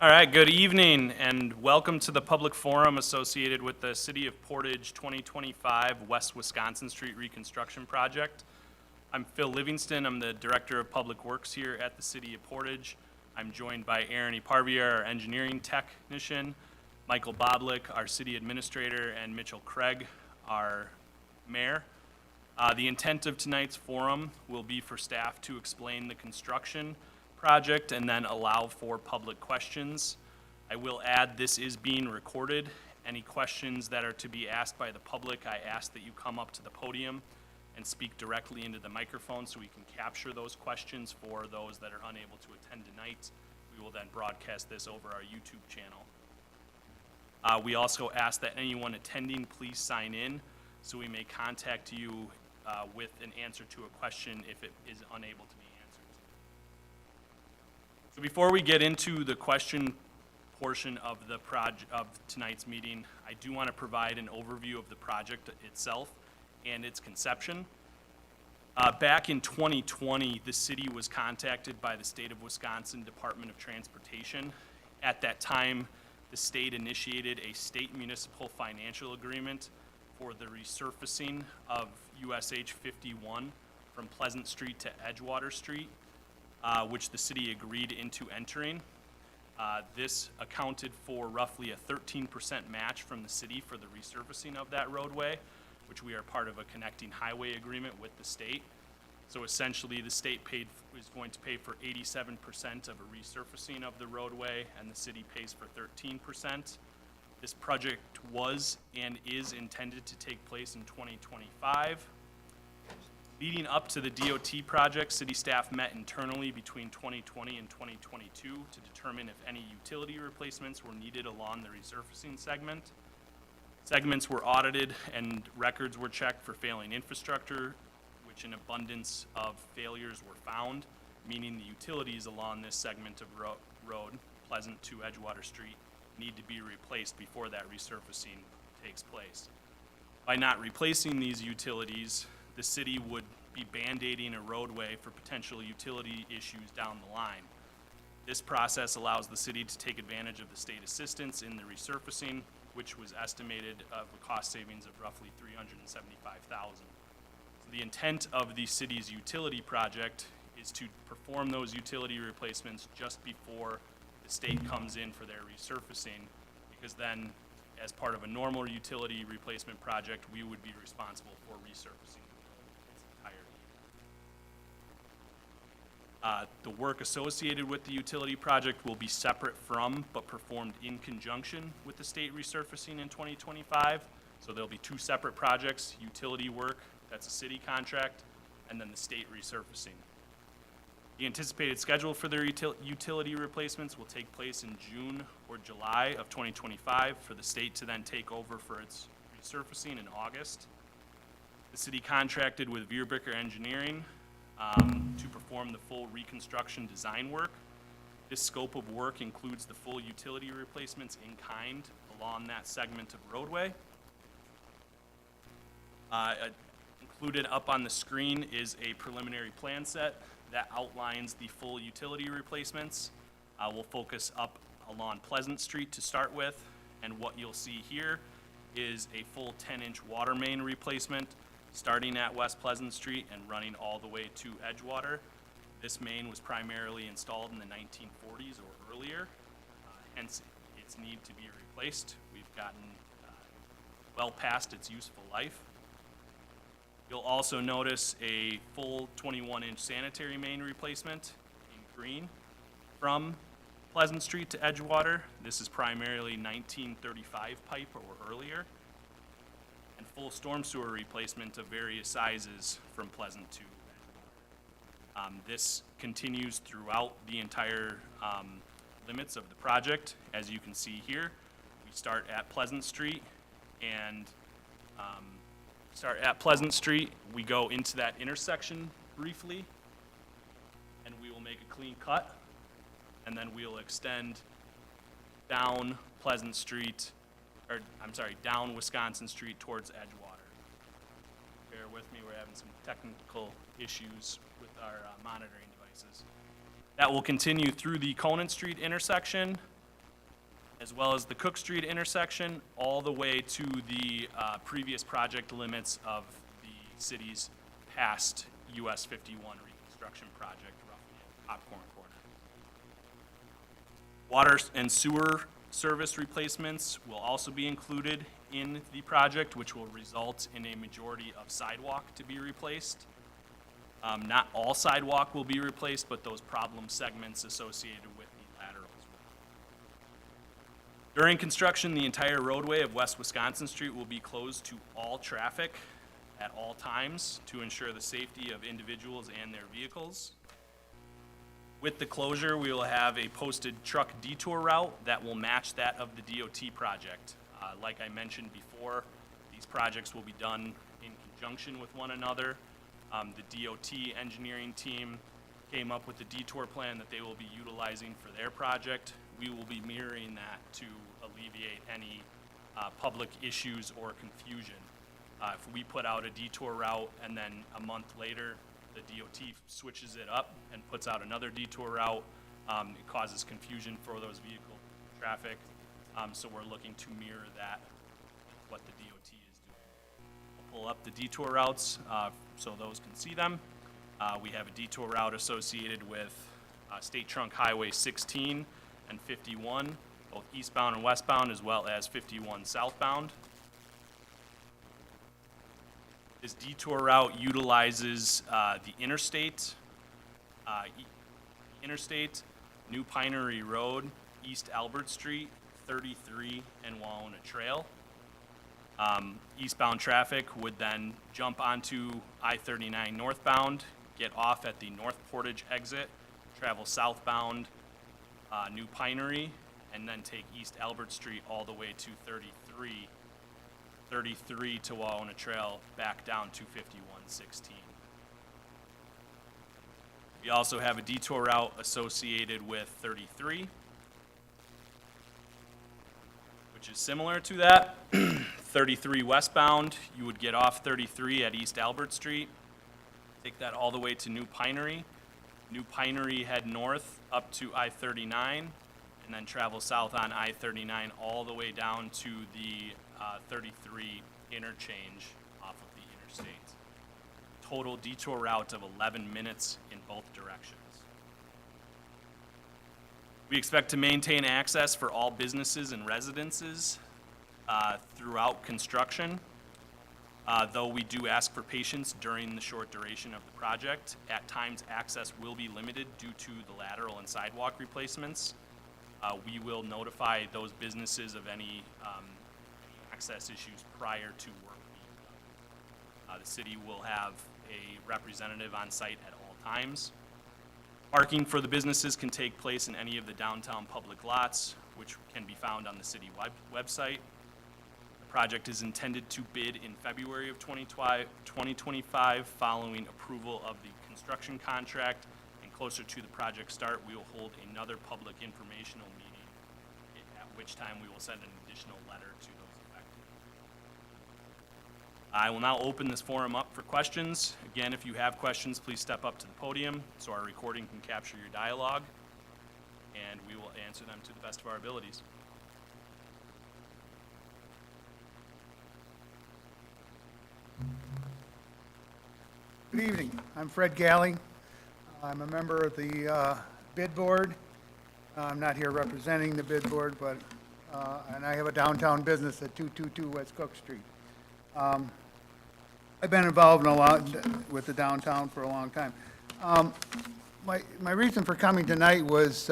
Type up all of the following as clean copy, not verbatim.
All right, good evening and welcome to the public forum associated with the City of Portage 2025 West Wisconsin Street Reconstruction Project. I'm Phil Livingston. I'm the Director of Public Works here at the City of Portage. I'm joined by Aaron Iparvier, our engineering technician, Michael Boblik, our city administrator, and Mitchell Craig, our mayor. The intent of tonight's forum will be for staff to explain the construction project and then allow for public questions. I will add this is being recorded. Any questions that are to be asked by the public, I ask that you come up to the podium and speak directly into the microphone so we can capture those questions for those that are unable to attend tonight. We will then broadcast this over our YouTube channel. We also ask that anyone attending please sign in so we may contact you with an answer to a question if it is unable to be answered. So before we get into the question portion of the of tonight's meeting, I do want to provide an overview of the project itself and its conception. Back in 2020, the city was contacted by the State of Wisconsin Department of Transportation. At that time, the state initiated a state municipal financial agreement for the resurfacing of USH 51 from Pleasant Street to Edgewater Street, which the city agreed into entering. This accounted for roughly a 13% match from the city for the resurfacing of that roadway, which we are part of a connecting highway agreement with the state. So essentially, the state is going to pay for 87% of a resurfacing of the roadway, and the city pays for 13%. This project was and is intended to take place in 2025. Leading up to the DOT project, city staff met internally between 2020 and 2022 to determine if any utility replacements were needed along the resurfacing segment. Segments were audited and records were checked for failing infrastructure, which an abundance of failures were found, meaning the utilities along this segment of road, Pleasant to Edgewater Street, need to be replaced before that resurfacing takes place. By not replacing these utilities, the city would be band-aiding a roadway for potential utility issues down the line. This process allows the city to take advantage of the state assistance in the resurfacing, which was estimated of a cost savings of roughly $375,000. So the intent of the city's utility project is to perform those utility replacements just before the state comes in for their resurfacing, because then, as part of a normal utility replacement project, we would be responsible for resurfacing its entirety. The work associated with the utility project will be separate from, but performed in conjunction with the state resurfacing in 2025. So there'll be two separate projects: utility work, that's a city contract, and then the state resurfacing. The anticipated schedule for their utility replacements will take place in June or July of 2025 for the state to then take over for its resurfacing in August. The city contracted with Vierbicker Engineering to perform the full reconstruction design work. This scope of work includes the full utility replacements in kind along that segment of roadway. Included up on the screen is a preliminary plan set that outlines the full utility replacements. We'll focus up along Pleasant Street to start with, and what you'll see here is a full 10-inch water main replacement starting at West Pleasant Street and running all the way to Edgewater. This main was primarily installed in the 1940s or earlier, hence its need to be replaced. We've gotten well past its useful life. You'll also notice a full 21-inch sanitary main replacement in green from Pleasant Street to Edgewater. This is primarily 1935 pipe or earlier. And full storm sewer replacement of various sizes from Pleasant to Edgewater. This continues throughout the entire limits of the project. As you can see here, we start at Pleasant Street and we go into that intersection briefly, and we will make a clean cut, and then we'll extend down Pleasant Street, down Wisconsin Street towards Edgewater. Bear with me, we're having some technical issues with our monitoring devices. That will continue through the Conant Street intersection as well as the Cook Street intersection, all the way to the previous project limits of the city's past US 51 reconstruction project, roughly at Popcorn Corner. Water and sewer service replacements will also be included in the project, which will result in a majority of sidewalk to be replaced. Not all sidewalk will be replaced, but those problem segments associated with the laterals will. During construction, the entire roadway of West Wisconsin Street will be closed to all traffic at all times to ensure the safety of individuals and their vehicles. With the closure, we will have a posted truck detour route that will match that of the DOT project. Like I mentioned before, these projects will be done in conjunction with one another. The DOT engineering team came up with the detour plan that they will be utilizing for their project. We will be mirroring that to alleviate any public issues or confusion. If we put out a detour route and then a month later, the DOT switches it up and puts out another detour route, it causes confusion for those vehicle traffic. So we're looking to mirror that, what the DOT is doing. We'll pull up the detour routes so those can see them. We have a detour route associated with State Trunk Highway 16 and 51, both eastbound and westbound, as well as 51 southbound. This detour route utilizes the interstate, New Pinery Road, East Albert Street, 33, and Wawona Trail. Eastbound traffic would then jump onto I-39 northbound, get off at the North Portage exit, travel southbound New Pinery, and then take East Albert Street all the way to 33 to Wawona Trail, back down to 5116. We also have a detour route associated with 33, which is similar to that. 33 westbound, you would get off 33 at East Albert Street, take that all the way to New Pinery. New Pinery, head north up to I-39, and then travel south on I-39 all the way down to the 33 interchange off of the interstate. Total detour route of 11 minutes in both directions. We expect to maintain access for all businesses and residences throughout construction, though we do ask for patience during the short duration of the project. At times, access will be limited due to the lateral and sidewalk replacements. We will notify those businesses of any access issues prior to work being done. The city will have a representative on site at all times. Parking for the businesses can take place in any of the downtown public lots, which can be found on the city website. The project is intended to bid in February of 2025 following approval of the construction contract, and closer to the project start, we will hold another public informational meeting, at which time we will send an additional letter to those affected. I will now open this forum up for questions. Again, if you have questions, please step up to the podium so our recording can capture your dialogue, and we will answer them to the best of our abilities. Good evening. I'm Fred Galley. I'm a member of the bid board. I'm not here representing the bid board, but and I have a downtown business at 222 West Cook Street. I've been involved in a lot with the downtown for a long time. My reason for coming tonight was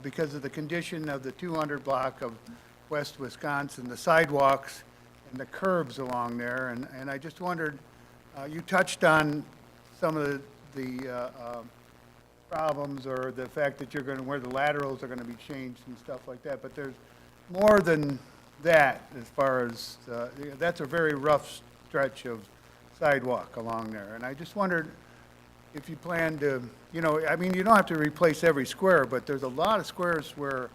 because of the condition of the 200 block of West Wisconsin, the sidewalks and the curbs along there, and I just wondered, you touched on some of the problems or the fact that you're going to, where the laterals are going to be changed and stuff like that, but there's more than that as far as, that's a very rough stretch of sidewalk along there. And I just wondered if you plan to, you know, I mean, you don't have to replace every square, but there's a lot of squares where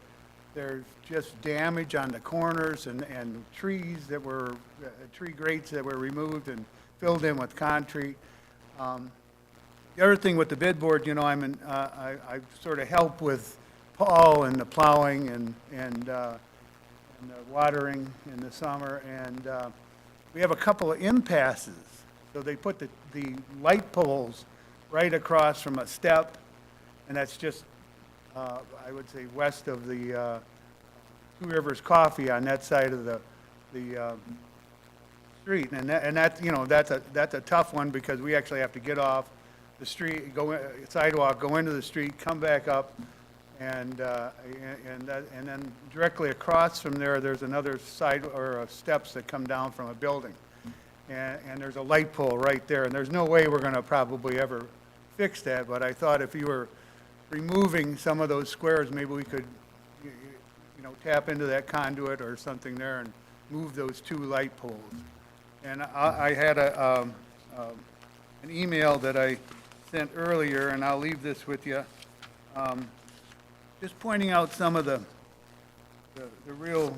there's just damage on the corners and trees that were, tree grates that were removed and filled in with concrete. The other thing with the bid board, you know, I sort of help with Paul and the plowing and and the watering in the summer, and we have a couple of impasses. So they put the light poles right across from a step, and that's just, I would say, west of the Two Rivers Coffee on that side of the street. And that, you know, that's a tough one because we actually have to get off the street, sidewalk, go into the street, come back up, and then directly across from there, there's another side, or steps that come down from a building. And there's a light pole right there, and there's no way we're gonna probably ever fix that, but I thought if you were removing some of those squares, maybe we could, you know, tap into that conduit or something there and move those two light poles. And I had an email that I sent earlier, and I'll leave this with you, just pointing out some of the real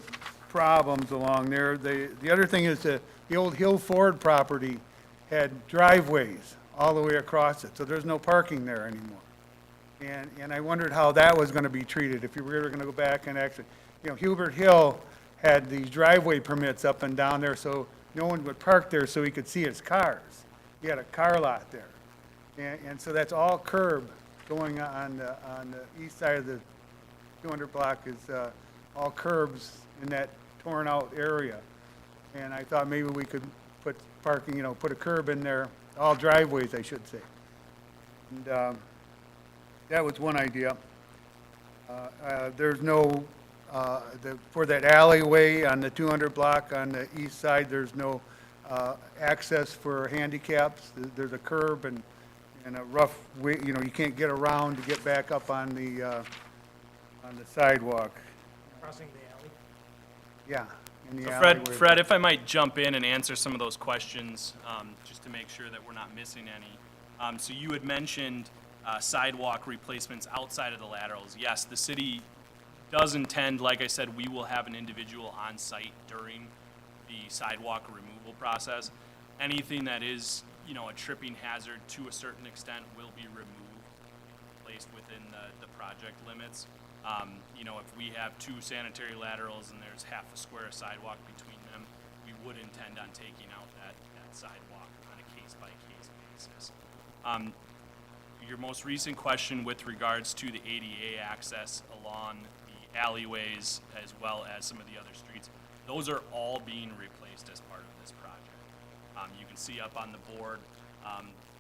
problems along there. The other thing is the old Hill Ford property had driveways all the way across it, so there's no parking there anymore. And I wondered how that was gonna be treated, if you were gonna go back and actually, you know, Hubert Hill had these driveway permits up and down there, so no one would park there so he could see his cars. He had a car lot there. And so that's all curb going on the east side of the 200 block is all curbs in that torn out area. And I thought maybe we could put parking, you know, put a curb in there, all driveways, I should say. And that was one idea. There's no, for that alleyway on the 200 block on the east side, there's no access for handicaps. There's a curb and a rough way, you know, you can't get around to get back up on the sidewalk. Crossing the alley. Yeah, in the So alleyway. Fred, if I might jump in and answer some of those questions, just to make sure that we're not missing any. So you had mentioned sidewalk replacements outside of the laterals. Yes, the city does intend, like I said, we will have an individual on site during the sidewalk removal process. Anything that is, you know, a tripping hazard to a certain extent will be removed, placed within the project limits. You know, if we have two sanitary laterals and there's half a square of sidewalk between them, we would intend on taking out that sidewalk on a case-by-case basis. Your most recent question with regards to the ADA access along the alleyways as well as some of the other streets, those are all being replaced as part of this project. You can see up on the board,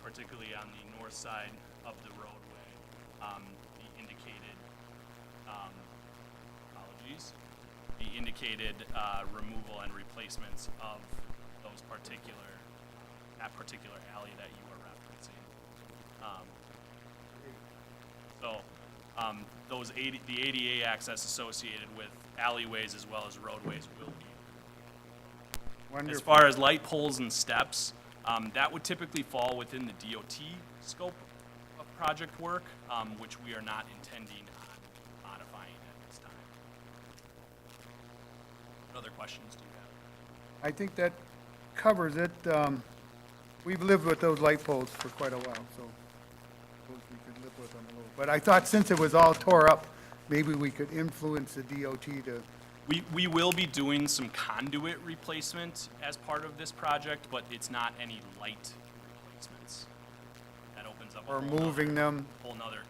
particularly on the north side of the roadway, the indicated, apologies, the indicated removal and replacements of those that particular alley that you are referencing. The ADA access associated with alleyways as well as roadways will be. As Wonderful. far as light poles and steps, that would typically fall within the DOT scope of project work, which we are not intending on modifying at this time. What other questions do you have? I think that covers it. We've lived with those light poles for quite a while, so suppose we could live with them a little. But I thought since it was all tore up, maybe we could influence the DOT to, We will be doing some conduit replacement as part of this project, but it's not any light replacements. That opens up a or whole nother- moving them. whole nother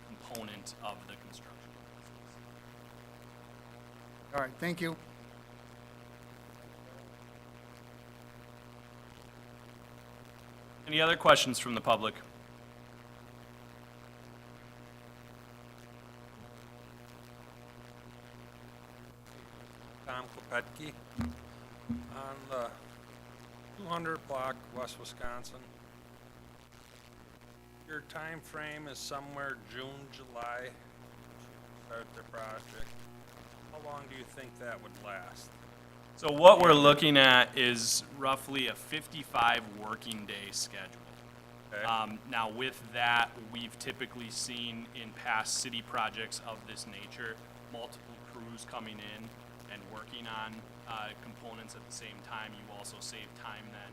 component of the construction. All right, thank you. Any other questions from the public? Tom Kopetke on the 200 block, West Wisconsin. Your time frame is somewhere June, July, start the project. How long do you think that would last? So what we're looking at is roughly a 55 working day schedule. Okay. Now with that, we've typically seen in past city projects of this nature, multiple crews coming in and working on components at the same time. You also save time then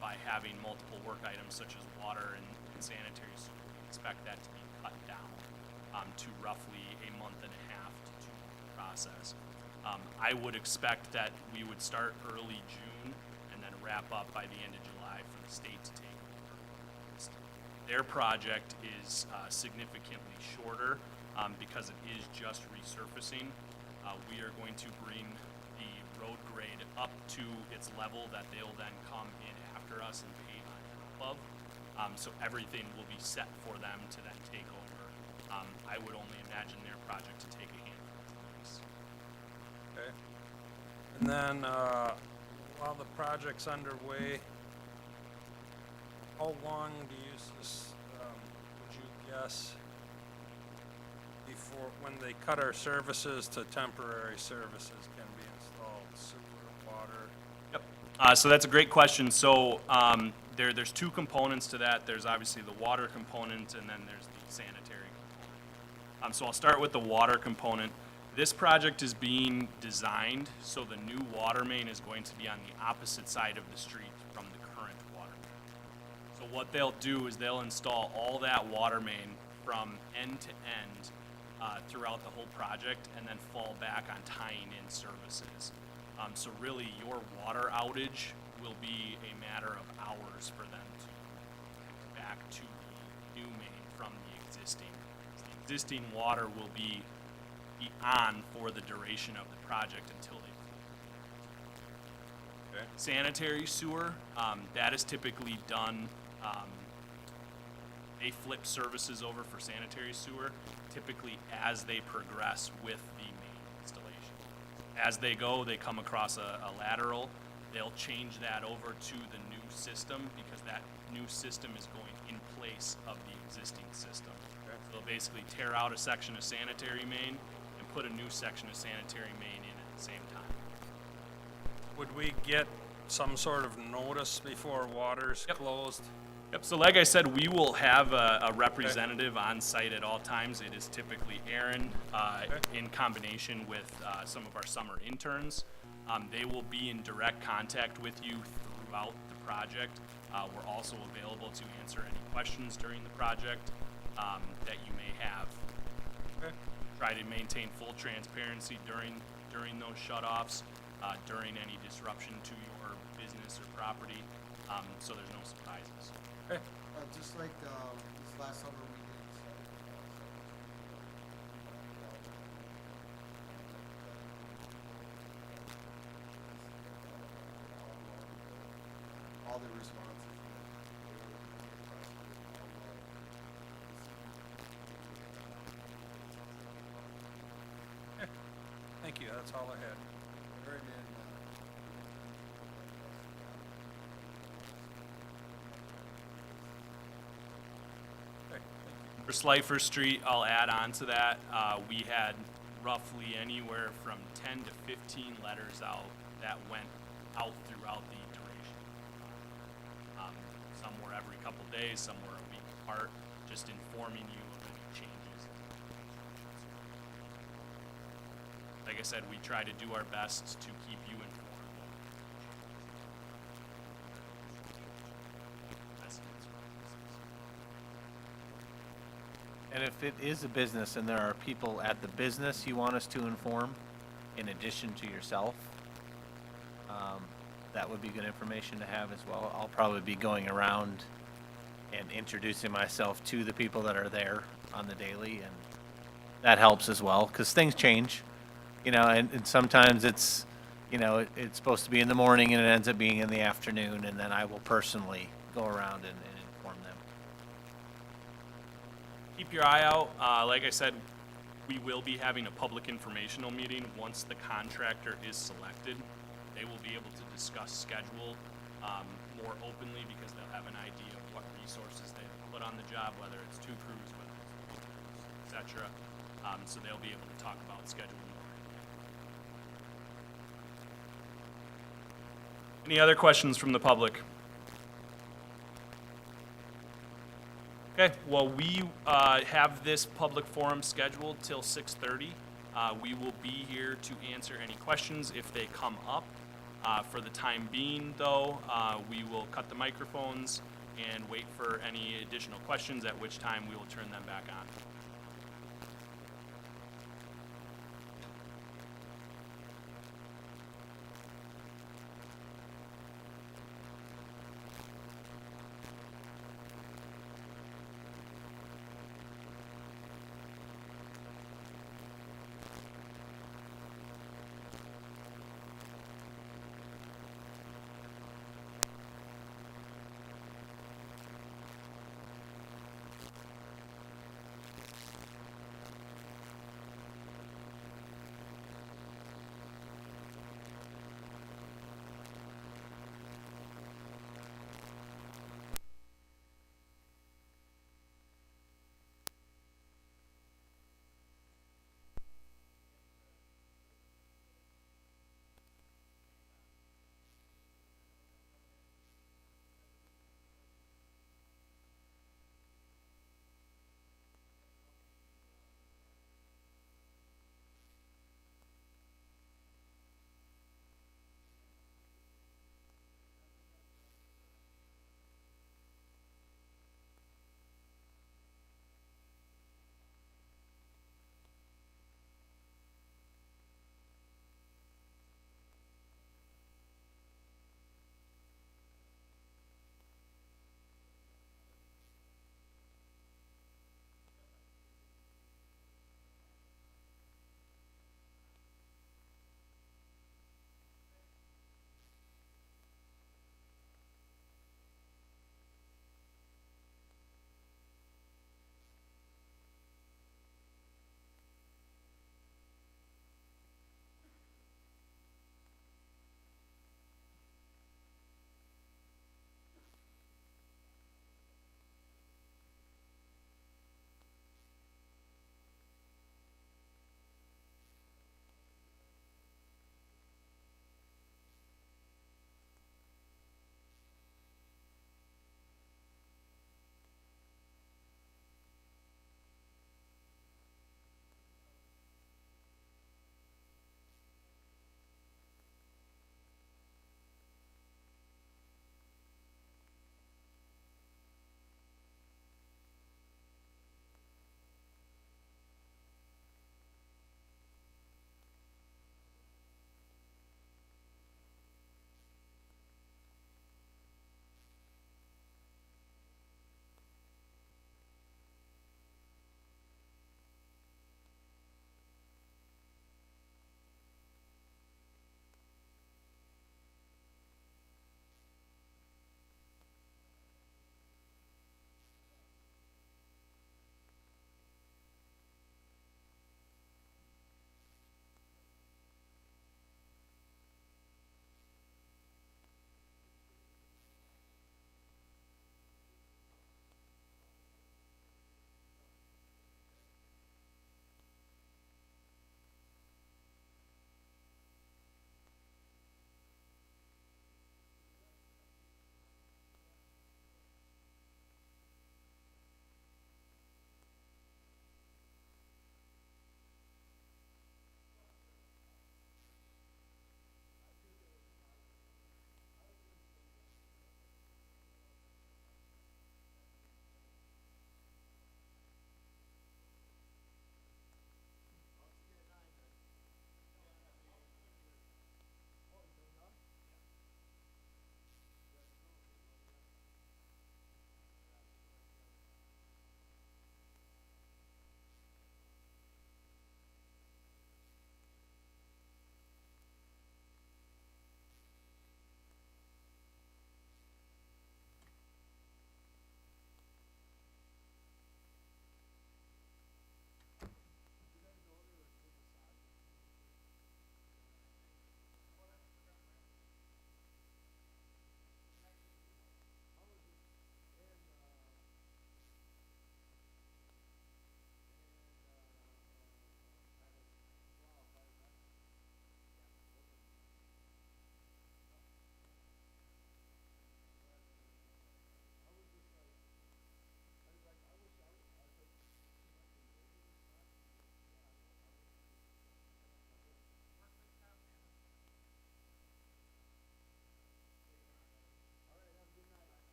by having multiple work items such as water and sanitary. So we expect that to be cut down to roughly a month and a half to 2 month process. I would expect that we would start early June and then wrap up by the end of July for the state to take over. Their project is significantly shorter because it is just resurfacing. We are going to bring the road grade up to its level that they'll then come in after us and pave on top of. So everything will be set for them to then take over. I would only imagine their project to take a handful of weeks. Okay. And then, while the project's underway, how long do you, would you guess, before, when they cut our services to temporary services can be installed, sewer, water? Yep. So that's a great question. So there's two components to that. There's obviously the water component, and then there's the sanitary component. So I'll start with the water component. This project is being designed so the new water main is going to be on the opposite side of the street from the current water main. So what they'll do is they'll install all that water main from end to end throughout the whole project, and then fall back on tying in services. So really, your water outage will be a matter of hours for them to go back to the new main from the existing. The existing water will be on for the duration of the project until they. Okay. Sanitary sewer, that is typically done, they flip services over for sanitary sewer, typically as they progress with the main installation. As they go, they come across a lateral, they'll change that over to the new system because that new system is going in place of the existing system. Okay. So they'll basically tear out a section of sanitary main and put a new section of sanitary main in at the same time. Would we get some sort of notice before water's Yep. closed? Yep, so like I said, we will have a representative on site at all times. It is typically Aaron, in combination with some of our summer interns. They will be in direct contact with you throughout the project. We're also available to answer any questions during the project that you may have. Okay. Try to maintain full transparency during those shut-offs, during any disruption to your business or property, so there's no surprises. Okay. Just like this last summer we did. All the responses. Thank you, that's all I had. Aaron and, Okay, thank you. For Slifer Street, I'll add on to that. We had roughly anywhere from 10 to 15 letters out that went out throughout the duration. Some were every couple days, some were a week apart, just informing you of any changes. Like I said, we try to do our best to keep you informed. And if it is a business and there are people at the business you want us to inform, in addition to yourself, that would be good information to have as well. I'll probably be going around and introducing myself to the people that are there on the daily, and that helps as well, because things change, and sometimes it's, it's supposed to be in the morning and it ends up being in the afternoon, and then I will personally go around and inform them. Keep your eye out. Like I said, we will be having a public informational meeting once the contractor is selected. They will be able to discuss schedule more openly because they'll have an idea of what resources they have put on the job, whether it's 2 crews, whether it's 3 crews, et cetera. So they'll be able to talk about schedule more. Any other questions from the public? Okay, well, we have this public forum scheduled till 6:30. We will be here to answer any questions if they come up. For the time being, though, we will cut the microphones and wait for any additional questions, at which time we will turn them back on.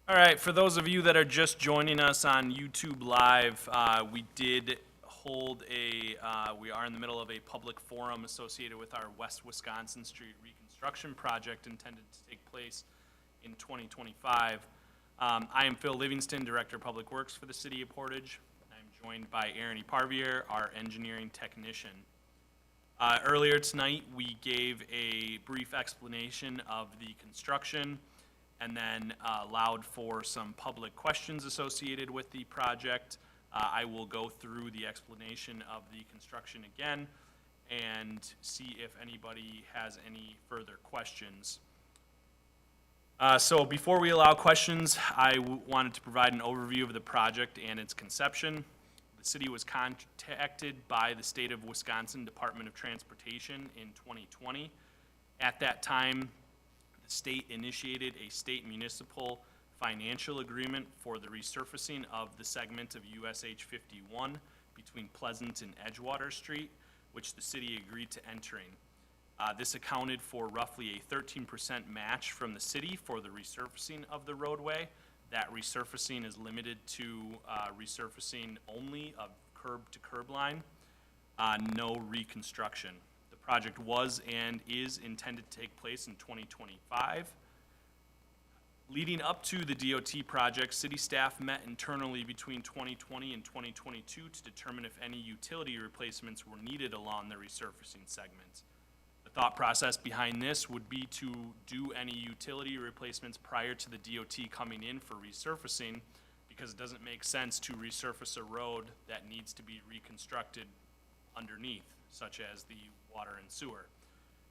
All right, for those of you that are just joining us on YouTube Live, we did hold we are in the middle of a public forum associated with our West Wisconsin Street reconstruction project intended to take place in 2025. I am Phil Livingston, Director of Public Works for the City of Portage. I'm joined by Aaron Parvier, our engineering technician. Earlier tonight, we gave a brief explanation of the construction and then allowed for some public questions associated with the project. I will go through the explanation of the construction again and see if anybody has any further questions. So before we allow questions, I wanted to provide an overview of the project and its conception. The city was contacted by the State of Wisconsin Department of Transportation in 2020. At that time, the state initiated a state municipal financial agreement for the resurfacing of the segment of USH 51 between Pleasant and Edgewater Street, which the city agreed to entering. This accounted for roughly a 13% match from the city for the resurfacing of the roadway. That resurfacing is limited to resurfacing only of curb to curb line, no reconstruction. The project was and is intended to take place in 2025. Leading up to the DOT project, city staff met internally between 2020 and 2022 to determine if any utility replacements were needed along the resurfacing segment. The thought process behind this would be to do any utility replacements prior to the DOT coming in for resurfacing, because it doesn't make sense to resurface a road that needs to be reconstructed underneath, such as the water and sewer.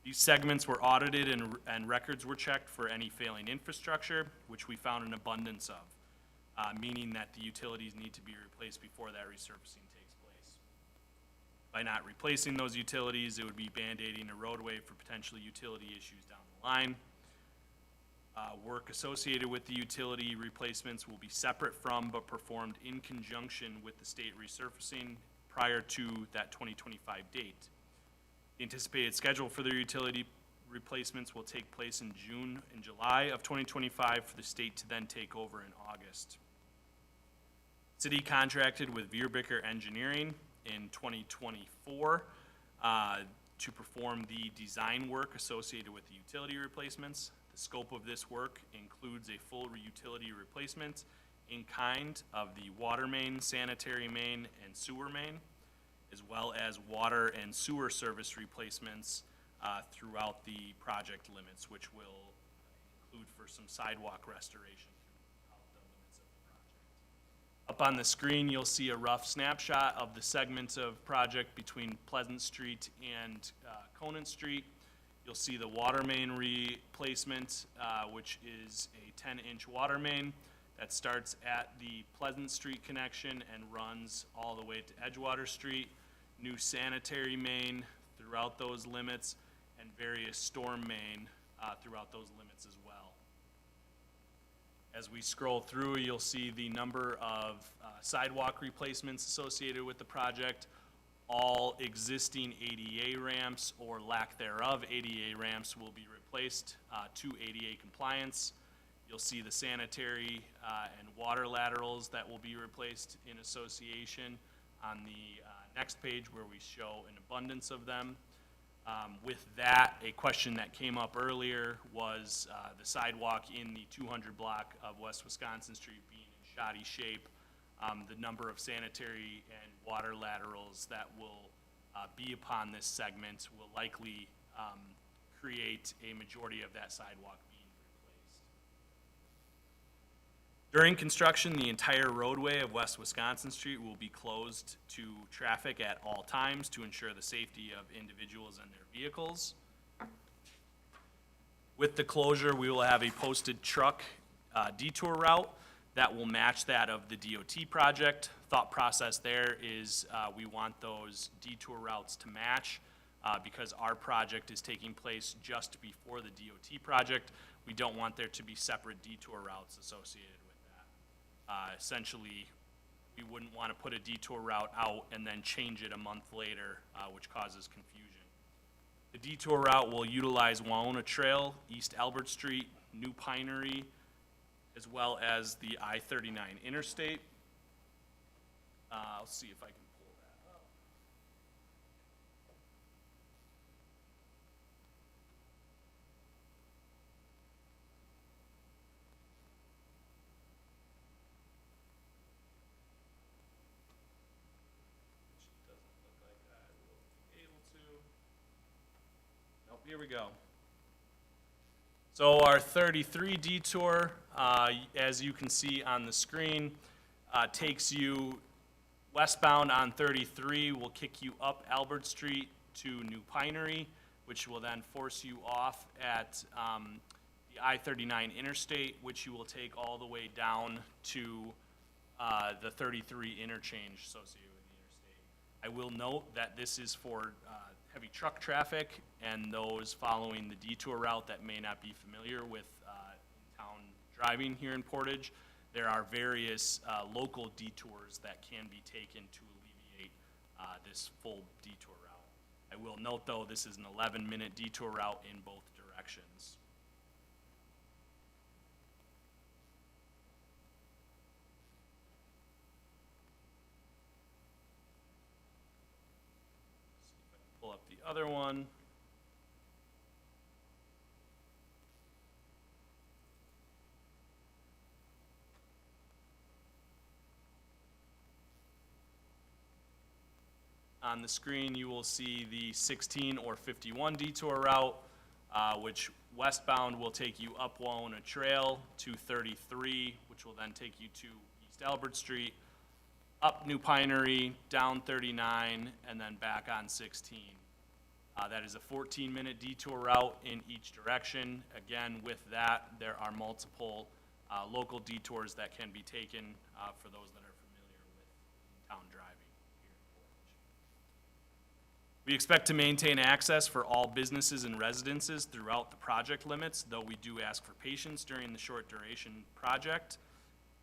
These segments were audited and records were checked for any failing infrastructure, which we found an abundance of, meaning that the utilities need to be replaced before that resurfacing takes place. By not replacing those utilities, it would be band-aiding a roadway for potential utility issues down the line. Work associated with the utility replacements will be separate from but performed in conjunction with the state resurfacing prior to that 2025 date. The anticipated schedule for the utility replacements will take place in June and July of 2025 for the state to then take over in August. City contracted with Vierbicker Engineering in 2024 to perform the design work associated with the utility replacements. The scope of this work includes a full utility replacement in kind of the water main, sanitary main, and sewer main, as well as water and sewer service replacements throughout the project limits, which will include for some sidewalk restoration throughout the limits of the project. Up on the screen, you'll see a rough snapshot of the segments of project between Pleasant Street and Conant Street. You'll see the water main replacement, which is a 10-inch water main that starts at the Pleasant Street connection and runs all the way to Edgewater Street. New sanitary main throughout those limits, and various storm main throughout those limits as well. As we scroll through, you'll see the number of sidewalk replacements associated with the project. All existing ADA ramps or lack thereof ADA ramps will be replaced to ADA compliance. You'll see the sanitary and water laterals that will be replaced in association on the next page, where we show an abundance of them. With that, a question that came up earlier was the sidewalk in the 200 block of West Wisconsin Street being in shoddy shape. The number of sanitary and water laterals that will be upon this segment will likely create a majority of that sidewalk being replaced. During construction, the entire roadway of West Wisconsin Street will be closed to traffic at all times to ensure the safety of individuals and their vehicles. With the closure, we will have a posted truck detour route that will match that of the DOT project. Thought process there is we want those detour routes to match because our project is taking place just before the DOT project. We don't want there to be separate detour routes associated with that. Essentially, we wouldn't want to put a detour route out and then change it a month later, which causes confusion. The detour route will utilize Waona Trail, East Albert Street, New Pinery, as well as the I-39 interstate. I'll see if I can pull that up. Which doesn't look like I will be able to. Nope, here we go. So our 33 detour, as you can see on the screen, takes you westbound on 33, will kick you up Albert Street to New Pinery, which will then force you off at the I-39 interstate, which you will take all the way down to the 33 interchange associated with the interstate. I will note that this is for heavy truck traffic and those following the detour route that may not be familiar with in-town driving here in Portage. There are various local detours that can be taken to alleviate this full detour route. I will note, though, this is an 11-minute detour route in both directions. See if I can pull up the other one. On the screen, you will see the 16 or 51 detour route, which westbound will take you up Wawona Trail to 33, which will then take you to East Albert Street, up New Pinery, down 39, and then back on 16. That is a 14-minute detour route in each direction. Again, with that, there are multiple local detours that can be taken for those that are familiar with in-town driving. We expect to maintain access for all businesses and residences throughout the project limits, though we do ask for patience during the short duration project.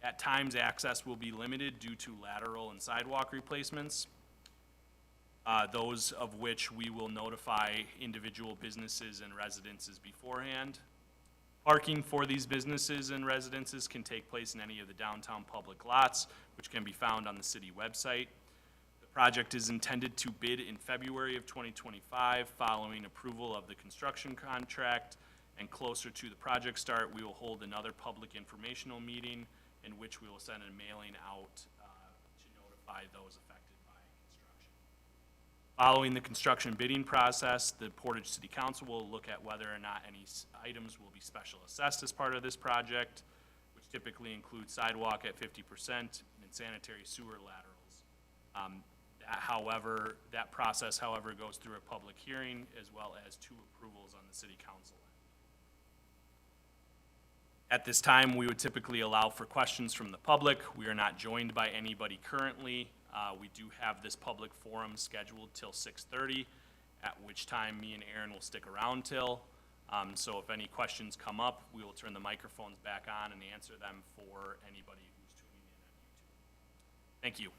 At times, access will be limited due to lateral and sidewalk replacements, those of which we will notify individual businesses and residences beforehand. Parking for these businesses and residences can take place in any of the downtown public lots, which can be found on the city website. Project is intended to bid in February of 2025, following approval of the construction contract, and closer to the project start, we will hold another public informational meeting in which we will send a mailing out to notify those affected by construction. Following the construction bidding process, the Portage City Council will look at whether or not any items will be special assessed as part of this project, which typically include sidewalk at 50% and sanitary sewer laterals. That process, however, goes through a public hearing as well as 2 approvals on the city council end. At this time, we would typically allow for questions from the public. We are not joined by anybody currently. We do have this public forum scheduled till 6:30, at which time me and Aaron will stick around till. So if any questions come up, we will turn the microphones back on and answer them for anybody who's tuning in on YouTube. Thank you.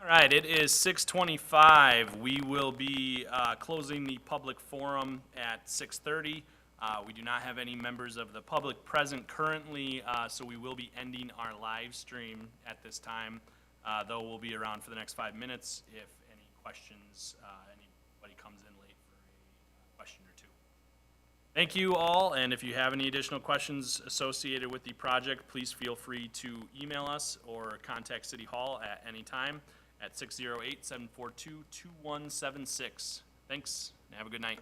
All right, it is 6:25. We will be closing the public forum at 6:30. We do not have any members of the public present currently, so we will be ending our live stream at this time, though we'll be around for the next 5 minutes if any questions, anybody comes in late for a question or two. Thank you all, and if you have any additional questions associated with the project, please feel free to email us or contact City Hall at any time at 608-742-2176. Thanks, and have a good night.